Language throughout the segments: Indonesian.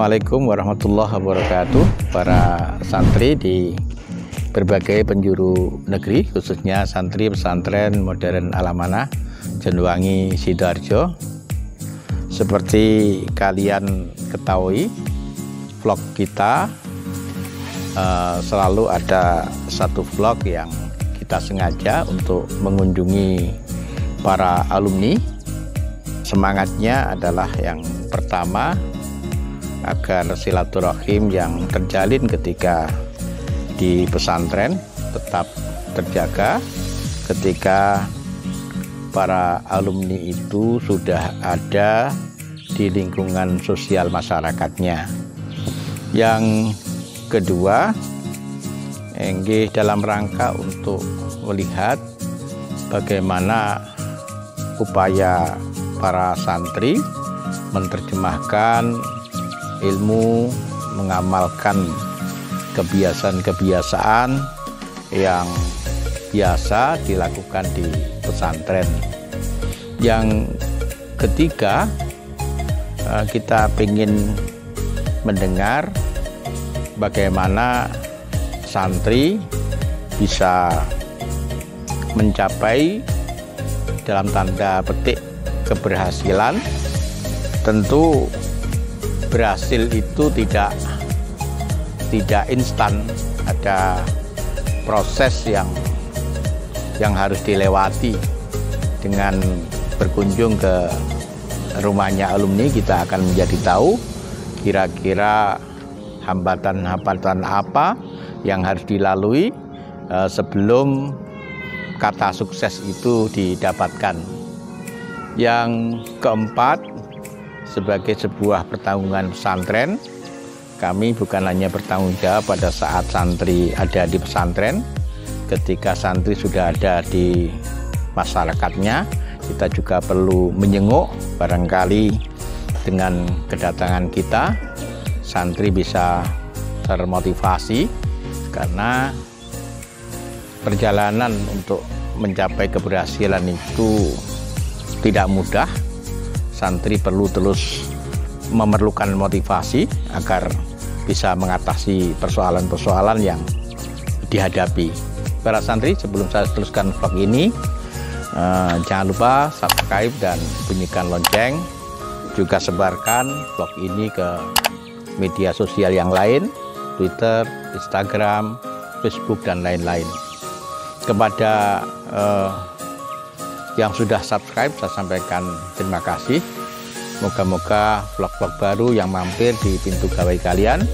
Assalamualaikum warahmatullahi wabarakatuh. Para santri di berbagai penjuru negeri, khususnya santri pesantren modern Al-Amanah Jenuwangi Sidoarjo. Seperti kalian ketahui, vlog kita selalu ada satu vlog yang kita sengaja untuk mengunjungi para alumni. Semangatnya adalah yang pertama, agar silaturahim yang terjalin ketika di pesantren tetap terjaga ketika para alumni itu sudah ada di lingkungan sosial masyarakatnya. Yang kedua, dalam rangka untuk melihat bagaimana upaya para santri menerjemahkan ilmu, mengamalkan kebiasaan-kebiasaan yang biasa dilakukan di pesantren. Yang ketiga, kita ingin mendengar bagaimana santri bisa mencapai dalam tanda petik keberhasilan. Tentu berhasil itu tidak instan, ada proses yang harus dilewati. Dengan berkunjung ke rumahnya alumni, kita akan menjadi tahu kira-kira hambatan-hambatan apa yang harus dilalui sebelum kata sukses itu didapatkan. Yang keempat, sebagai sebuah pertanggungan pesantren, kami bukan hanya bertanggung jawab pada saat santri ada di pesantren, ketika santri sudah ada di masyarakatnya, kita juga perlu menyenguk. Barangkali dengan kedatangan kita, santri bisa termotivasi, karena perjalanan untuk mencapai keberhasilan itu tidak mudah. Santri perlu terus memerlukan motivasi agar bisa mengatasi persoalan-persoalan yang dihadapi. Para santri, sebelum saya teruskan vlog ini, jangan lupa subscribe dan bunyikan lonceng. Juga sebarkan vlog ini ke media sosial yang lain, Twitter, Instagram, Facebook, dan lain-lain. Kepada yang sudah subscribe, saya sampaikan terima kasih. Moga-moga vlog-vlog baru yang mampir di pintu gawai kalian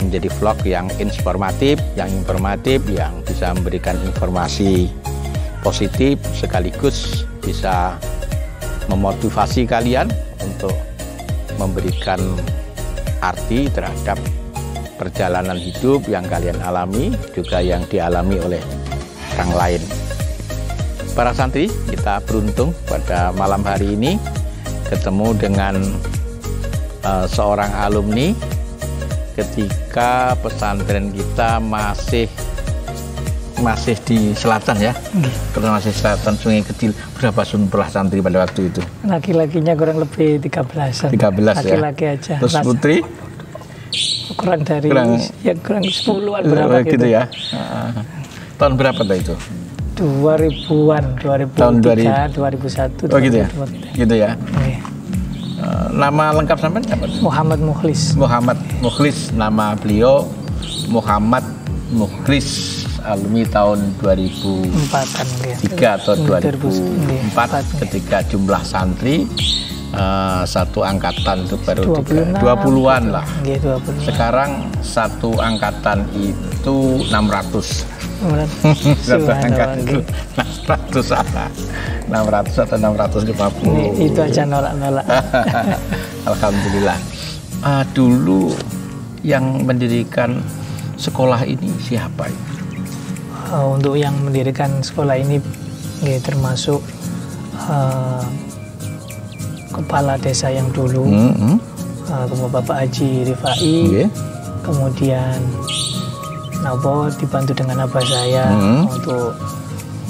menjadi vlog yang informatif, yang bisa memberikan informasi positif, sekaligus bisa memotivasi kalian untuk memberikan arti terhadap perjalanan hidup yang kalian alami, juga yang dialami oleh orang lain. Para santri, kita beruntung pada malam hari ini ketemu dengan seorang alumni ketika pesantren kita masih di selatan ya. Karena masih selatan Sungai Kecil. Berapa jumlah santri pada waktu itu? Laki-lakinya kurang lebih 13-an. 13 laki-laki ya. aja. Terus putri? Kurang 10-an berapa gitu ya. Tahun berapa tuh itu? 2000-an, 2003, 2001. Oh gitu ya? Gitu ya? Iya. Nama lengkap sampean apa? Muhammad Mukhlis. Muhammad Mukhlis, nama beliau Muhammad Mukhlis, alumni tahun 2003 atau 2004, ketika jumlah santri satu angkatan itu baru 20-an lah. Iya, 20. Sekarang satu angkatan itu 600. Satu angkatan itu 600 atau 650. Itu aja nolak-nolak. Alhamdulillah. Dulu yang mendirikan sekolah ini siapa ini? Untuk yang mendirikan sekolah ini termasuk kepala desa yang dulu, Bapak Haji Rifai, kemudian dibantu dengan abah saya untuk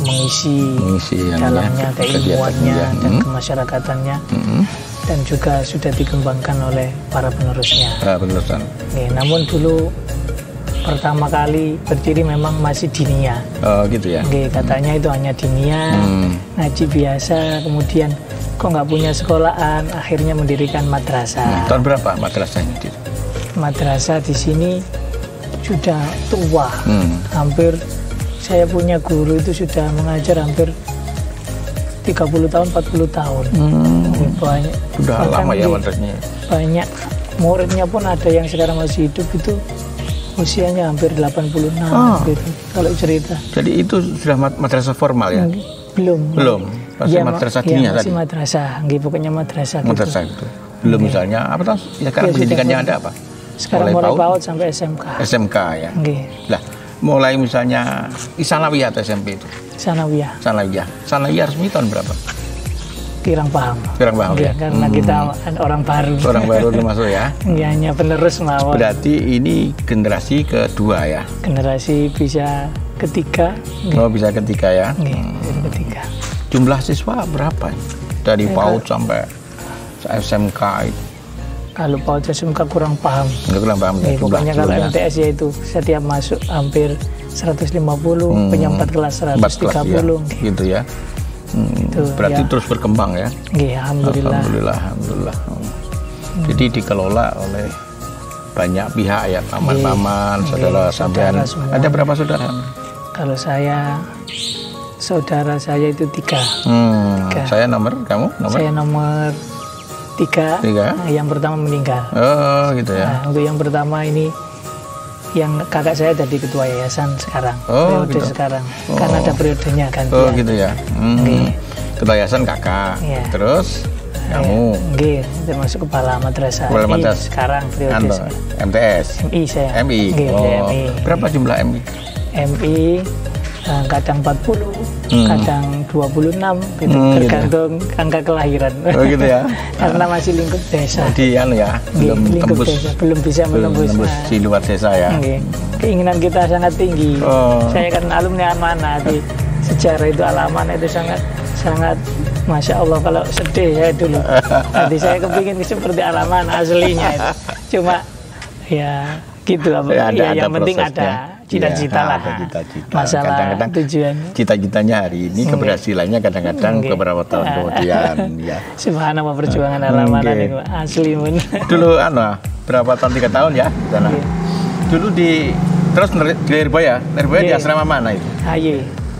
mengisi dalamnya keilmuannya dan kemasyarakatannya. dan juga sudah dikembangkan oleh para penerusnya. Penerusan. Namun dulu pertama kali berdiri memang masih dinia. Oh gitu ya. Katanya itu hanya dinia, ngaji biasa, kemudian kok nggak punya sekolahan, akhirnya mendirikan madrasah. Tahun berapa madrasahnya? Madrasah di sini sudah tua, hampir saya punya guru itu sudah mengajar hampir 30 tahun, 40 tahun. Banyak. Sudah lama ya madrasahnya. Banyak muridnya pun ada yang sekarang masih hidup itu usianya hampir 86 gitu kalau cerita. Jadi itu sudah madrasah formal ya? Belum. Masih madrasah dinia tadi. Masih madrasah, pokoknya madrasah. Madrasah gitu. Belum misalnya apa toh? Ya sekarang pendidikannya ada apa? Sekarang mulai PAUD sampai SMK. SMK ya. Lah, mulai misalnya Sanawiyah atau SMP itu? Sanawiyah. Sanawiyah resmi tahun berapa? Kurang paham ya? Karena kita orang baru. Orang baru termasuk ya? Hanya penerus mawon. Berarti ini generasi kedua ya? Generasi bisa ketiga. Oh, bisa ketiga ya? Ketiga. Jumlah siswa berapa? Dari PAUD sampai SMK itu? Kalau PAUD SMK kurang paham. Kurang paham ya? Pokoknya kalau MTS ya itu setiap masuk hampir 150, punya 4 kelas 130. Gitu ya? Berarti ya. Terus berkembang ya? Alhamdulillah. Jadi dikelola oleh banyak pihak ya, paman-paman, saudara sampean. Ada berapa saudara? Kalau saudara saya itu 3. Saya nomor, kamu nomor? Saya nomor 3. Yang pertama meninggal. Oh gitu ya. Untuk yang pertama ini, yang kakak saya jadi ketua yayasan sekarang, periode gitu. Sekarang, karena ada periodenya gantian. Oh gitu ya. Ketua yayasan kakak, terus kamu? Termasuk kepala madrasah. Sekarang periode MTS. MI saya. MI. MI. Berapa jumlah MI? MI kadang 40, kadang 26, gitu, tergantung angka kelahiran. Oh gitu ya. Karena masih lingkup desa. Jadi belum bisa menembus di luar desa ya. Keinginan kita sangat tinggi. Saya kan alumni Amanah, di sejarah itu Al-Amanah itu sangat Masya Allah, kalau sedih saya dulu. Jadi saya kepingin seperti Al-Amanah aslinya itu. Cuma ya gitu yang penting ada cita-cita lah. Masalah kadang-kadang tujuan. Cita-citanya hari ini, keberhasilannya kadang-kadang beberapa tahun kemudian. Ya. Subhanallah, perjuangan Al-Amanah itu asli pun. Dulu berapa tahun, 3 tahun ya? Dulu terus di Lirboya di asrama mana itu?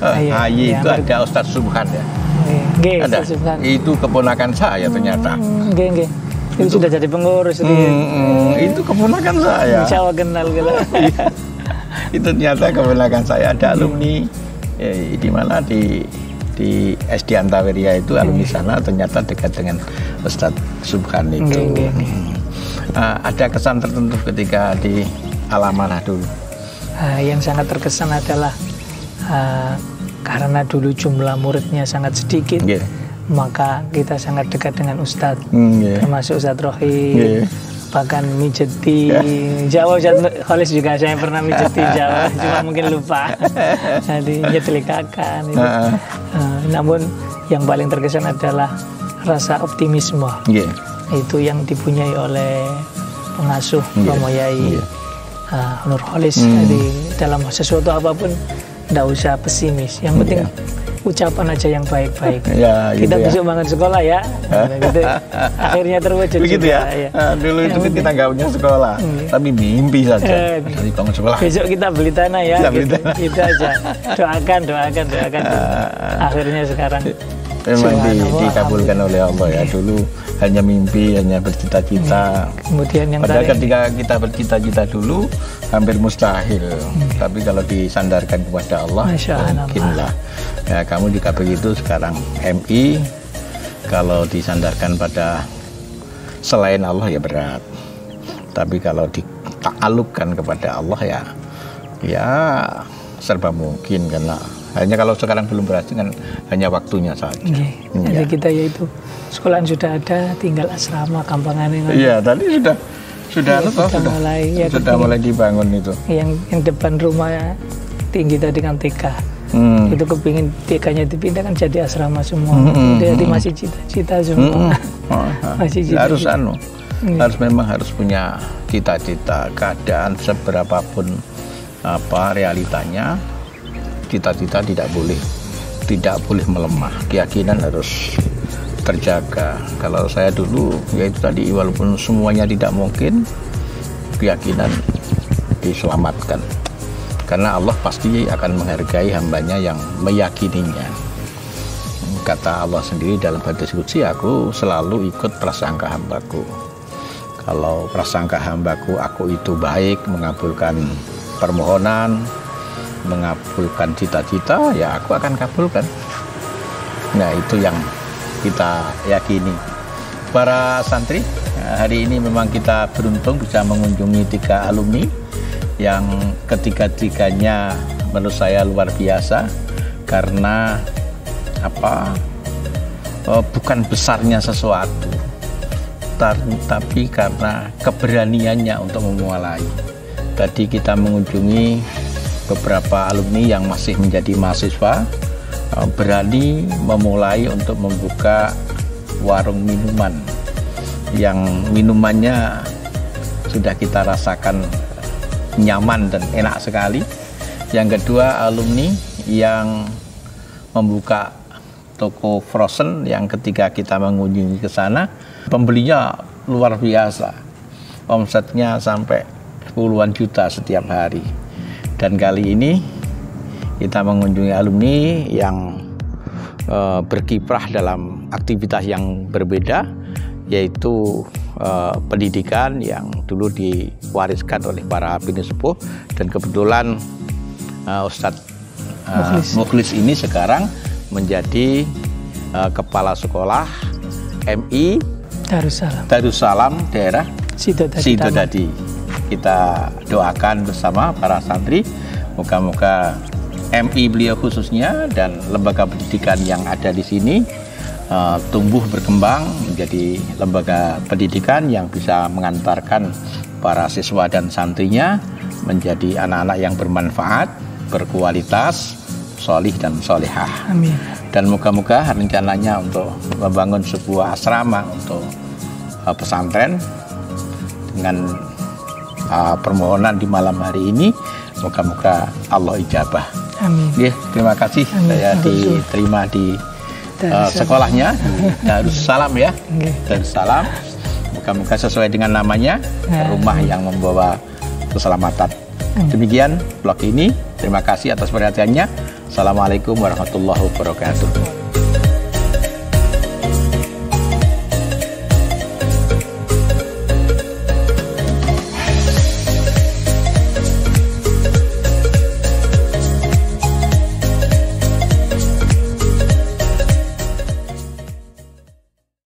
HY itu ada Ustadz Subhan ya? Ada. Itu keponakan saya ternyata. Itu sudah jadi pengurus. Itu keponakan saya. Insya Allah kenal gitu. Itu ternyata keponakan saya, ada alumni di mana di SD Antaweria itu, alumni sana ternyata dekat dengan Ustadz Subhan itu. Ada kesan tertentu ketika di Al-Amanah dulu? Yang sangat terkesan adalah karena dulu jumlah muridnya sangat sedikit, maka kita sangat dekat dengan Ustadz, termasuk Ustadz Rohim. Bahkan mijeti Jawa, Ustadz Kholis juga saya pernah mijeti Jawa, cuma mungkin lupa. Jadi nyetelikakan itu. Namun yang paling terkesan adalah rasa optimisme. Itu yang dipunyai oleh pengasuh Romo Yai Nur Kholis. Jadi dalam sesuatu apapun tidak usah pesimis, yang penting ucapan aja yang baik-baik. Kita besok bangun sekolah ya. Gitu. Akhirnya terwujud. Begitu juga, ya. Dulu itu kita nggak punya sekolah, tapi mimpi saja. Dari bangun sekolah. Besok kita beli tanah ya. Gitu aja. Doakan. Akhirnya sekarang memang dikabulkan oleh Allah ya. Dulu hanya mimpi, hanya bercita-cita. Kemudian yang padahal ketika kita bercita-cita dulu hampir mustahil. Tapi kalau disandarkan kepada Allah, mungkinlah. Ya, kamu di KPI itu sekarang MI, kalau disandarkan pada selain Allah ya berat. Tapi kalau ditaklukkan kepada Allah ya serba mungkin, karena hanya kalau sekarang belum berhasil kan hanya waktunya saja. Jadi kita yaitu sekolahan sudah ada, tinggal asrama Kampangan ini. Iya, tadi sudah mulai dibangun itu. Yang depan rumah tinggi tadi kan TK. Itu kepingin TK-nya dipindah kan jadi asrama semua. Jadi masih cita-cita semua. Harus harus memang harus punya cita-cita. Keadaan seberapapun realitanya, cita-cita tidak boleh melemah. Keyakinan harus terjaga. Kalau saya dulu, yaitu tadi, walaupun semuanya tidak mungkin, keyakinan diselamatkan. Karena Allah pasti akan menghargai hambanya yang meyakininya. Kata Allah sendiri dalam hadis qudsi, aku selalu ikut prasangka hambaku. Kalau prasangka hambaku, aku itu baik, mengabulkan permohonan, mengabulkan cita-cita, ya aku akan kabulkan. Nah, itu yang kita yakini. Para santri, hari ini memang kita beruntung bisa mengunjungi 3 alumni yang ketiga-tiganya menurut saya luar biasa. Karena bukan besarnya sesuatu, tapi karena keberaniannya untuk memulai. Tadi kita mengunjungi beberapa alumni yang masih menjadi mahasiswa, berani memulai untuk membuka warung minuman yang minumannya sudah kita rasakan nyaman dan enak sekali. Yang kedua, alumni yang membuka toko frozen yang ketika kita mengunjungi ke sana, pembelinya luar biasa, omsetnya sampai puluhan juta setiap hari. Dan kali ini kita mengunjungi alumni yang berkiprah dalam aktivitas yang berbeda, yaitu pendidikan yang dulu diwariskan oleh para bini sepuh, dan kebetulan Ustadz Mukhlis ini sekarang menjadi kepala sekolah MI Darussalam daerah Sidodadi. Kita doakan bersama para santri, moga-moga MI beliau khususnya dan lembaga pendidikan yang ada di sini tumbuh berkembang menjadi lembaga pendidikan yang bisa mengantarkan para siswa dan santrinya menjadi anak-anak yang bermanfaat, berkualitas, solih dan solehah. Amin. Dan moga-moga rencananya untuk membangun sebuah asrama untuk pesantren dengan permohonan di malam hari ini, moga-moga Allah ijabah. Amin. Ya, terima kasih. Amin. Saya diterima di sekolahnya Darussalam ya. Darussalam. Moga-moga sesuai dengan namanya, rumah yang membawa keselamatan. Demikian vlog ini. Terima kasih atas perhatiannya. Assalamualaikum warahmatullahi wabarakatuh.